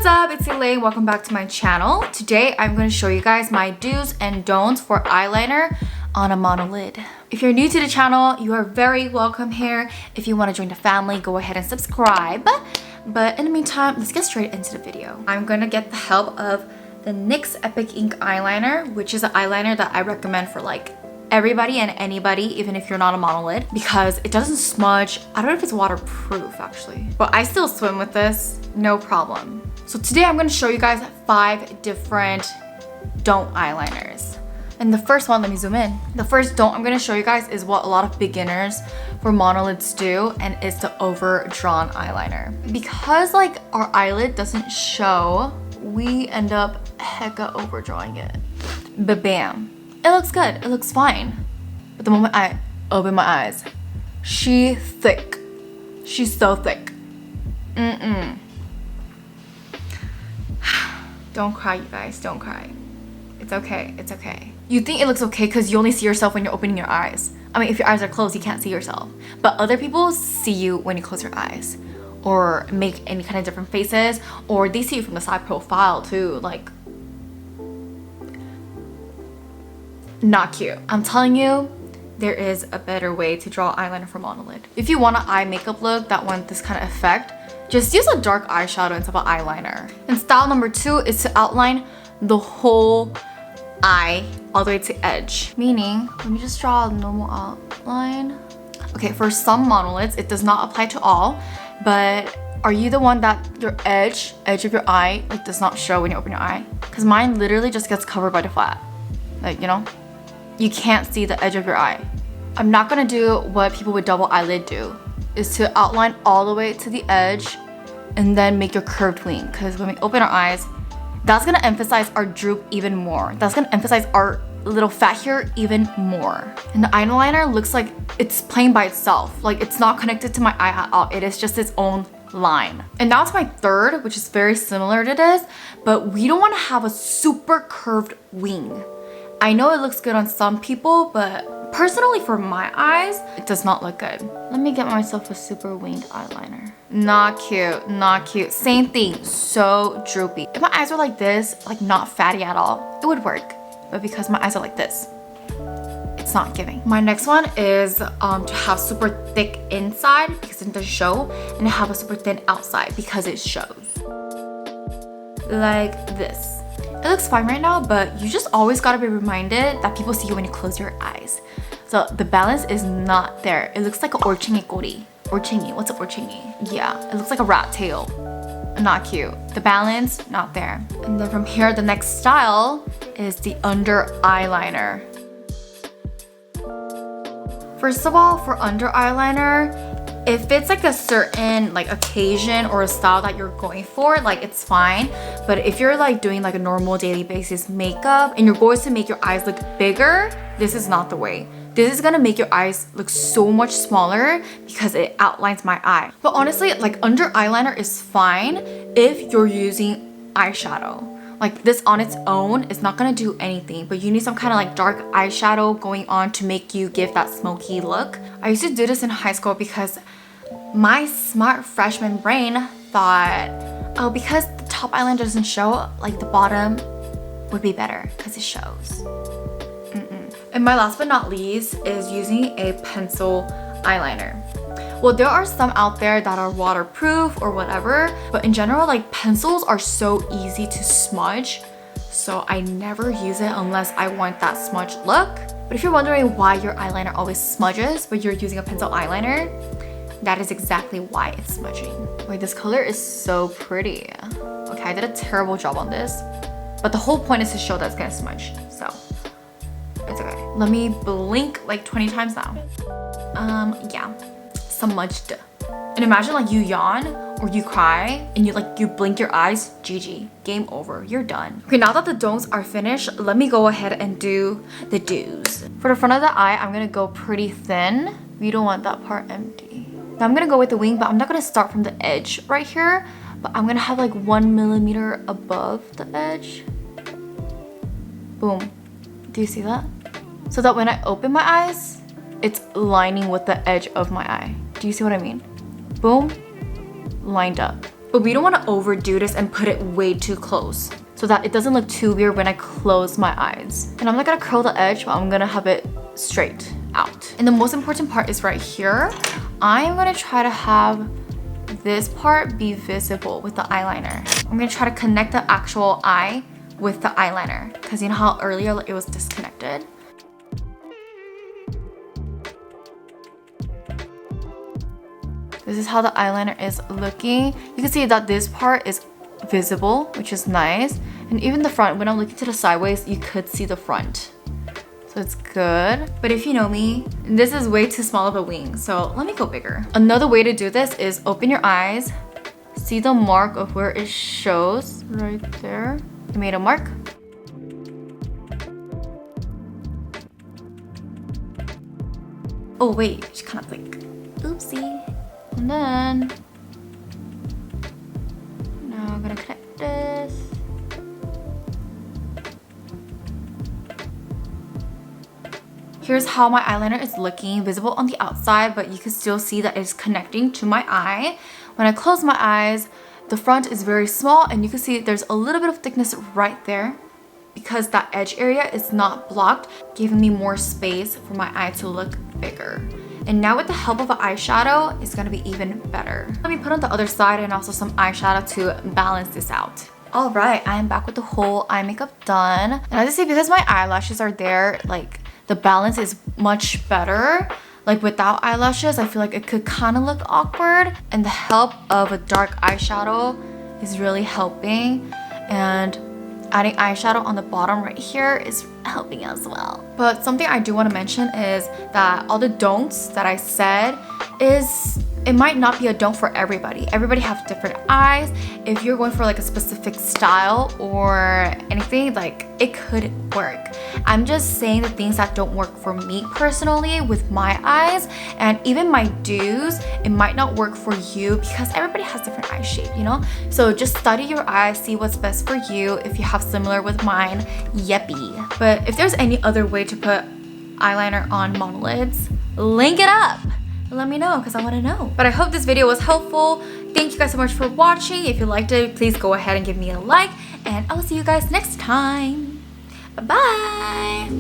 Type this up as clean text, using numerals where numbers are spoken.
What's up? It's Elaine. Welcome back to my channel. Today I'm going to show you guys my do's and don'ts for eyeliner on a monolid. If you're new to the channel, you are very welcome here. If you want to join the family, go ahead and subscribe. But in the meantime, let's get straight into the video. I'm going to get the help of the NYX Epic Ink eyeliner, which is an eyeliner that I recommend for like everybody and anybody, even if you're not a monolid, because it doesn't smudge. I don't know if it's waterproof actually, but I still swim with this, no problem. So today I'm going to show you guys 5 different don't eyeliners. And the first one, let me zoom in. The first don't I'm going to show you guys is what a lot of beginners for monolids do, and it's the overdrawn eyeliner. Because like our eyelid doesn't show, we end up hecka overdrawing it. But bam. It looks good, it looks fine. But the moment I open my eyes, she's thick. She's so thick. Don't cry, you guys, don't cry. It's okay, it's okay. You think it looks okay because you only see yourself when you're opening your eyes. I mean, if your eyes are closed, you can't see yourself. But other people see you when you close your eyes, or make any kind of different faces, or they see you from the side profile too, like, not cute. I'm telling you, there is a better way to draw eyeliner for monolid. If you want an eye makeup look that wants this kind of effect, just use a dark eyeshadow instead of eyeliner. And style number 2 is to outline the whole eye all the way to edge. Meaning, let me just draw a normal outline. Okay, for some monolids, it does not apply to all, but are you the one that your edge of your eye like does not show when you open your eye? Because mine literally just gets covered by the flat. Like, you know? You can't see the edge of your eye. I'm not gonna do what people with double eyelid do, is to outline all the way to the edge and then make your curved wing. Because when we open our eyes, that's gonna emphasize our droop even more. That's gonna emphasize our little fat here even more. And the eyeliner looks like it's playing by itself. Like it's not connected to my eye at all. It is just its own line. And now it's my third, which is very similar to this, but we don't wanna have a super curved wing. I know it looks good on some people, but personally for my eyes, it does not look good. Let me get myself a super winged eyeliner. Not cute, not cute. Same thing, so droopy. If my eyes were like this, like not fatty at all, it would work. But because my eyes are like this, it's not giving. My next one is to have super thick inside because it doesn't show, and to have a super thin outside because it shows. Like this. It looks fine right now, but you just always gotta be reminded that people see you when you close your eyes. So the balance is not there. It looks like an orchingi kori. Orchingi, what's an orchingi? Yeah, it looks like a rat tail. Not cute. The balance, not there. And then from here, the next style is the under eyeliner. First of all, for under eyeliner, if it's like a certain like occasion or a style that you're going for, like it's fine. But if you're like doing like a normal daily basis makeup and you're going to make your eyes look bigger, this is not the way. This is gonna make your eyes look so much smaller because it outlines my eye. But honestly, like under eyeliner is fine if you're using eyeshadow. Like this on its own is not gonna do anything, but you need some kind of like dark eyeshadow going on to make you give that smoky look. I used to do this in high school because my smart freshman brain thought, oh, because the top eyeliner doesn't show, like the bottom would be better because it shows. And my last but not least is using a pencil eyeliner. Well, there are some out there that are waterproof or whatever, but in general, like pencils are so easy to smudge, so I never use it unless I want that smudge look. But if you're wondering why your eyeliner always smudges but you're using a pencil eyeliner, that is exactly why it's smudging. Wait, this color is so pretty. Okay, I did a terrible job on this, but the whole point is to show that it's gonna smudge, so it's okay. Let me blink like 20 times now. Yeah. Smudged. And imagine like you yawn or you cry and you blink your eyes, GG, game over, you're done. Okay, now that the don'ts are finished, let me go ahead and do the do's. For the front of the eye, I'm gonna go pretty thin. We don't want that part empty. Now I'm gonna go with the wing, but I'm not gonna start from the edge right here, but I'm gonna have like 1 millimeter above the edge. Boom. Do you see that? So that when I open my eyes, it's lining with the edge of my eye. Do you see what I mean? Boom, lined up. but we don't want to overdo this and put it way too close so that it doesn't look too weird when I close my eyes. And I'm not gonna curl the edge, but I'm gonna have it straight out. And the most important part is right here. I'm gonna try to have this part be visible with the eyeliner. I'm gonna try to connect the actual eye with the eyeliner, because you know how earlier it was disconnected? This is how the eyeliner is looking. You can see that this part is visible, which is nice. And even the front, when I'm looking to the sideways, you could see the front. So it's good. But if you know me, this is way too small of a wing, so let me go bigger. Another way to do this is open your eyes, see the mark of where it shows right there. I made a mark. Oh wait, it's kind of like, oopsie. And then, now I'm gonna connect this. Here's how my eyeliner is looking, visible on the outside, but you can still see that it's connecting to my eye. When I close my eyes, the front is very small and you can see there's a little bit of thickness right there because that edge area is not blocked, giving me more space for my eye to look bigger. And now with the help of an eyeshadow, it's gonna be even better. Let me put on the other side and also some eyeshadow to balance this out. All right, I am back with the whole eye makeup done. And as you see, because my eyelashes are there, like the balance is much better. Like without eyelashes, I feel like it could kind of look awkward. And the help of a dark eyeshadow is really helping. And adding eyeshadow on the bottom right here is helping as well. But something I do want to mention is that all the don'ts that I said it might not be a don't for everybody. Everybody has different eyes. If you're going for like a specific style or anything, like it could work. I'm just saying the things that don't work for me personally with my eyes, and even my dues, it might not work for you because everybody has different eye shape, you know? So just study your eyes, see what's best for you. If you have similar with mine, yeppy. But if there's any other way to put eyeliner on monolids, link it up. Let me know because I want to know. But I hope this video was helpful. Thank you guys so much for watching. If you liked it, please go ahead and give me a like, and I will see you guys next time. Bye.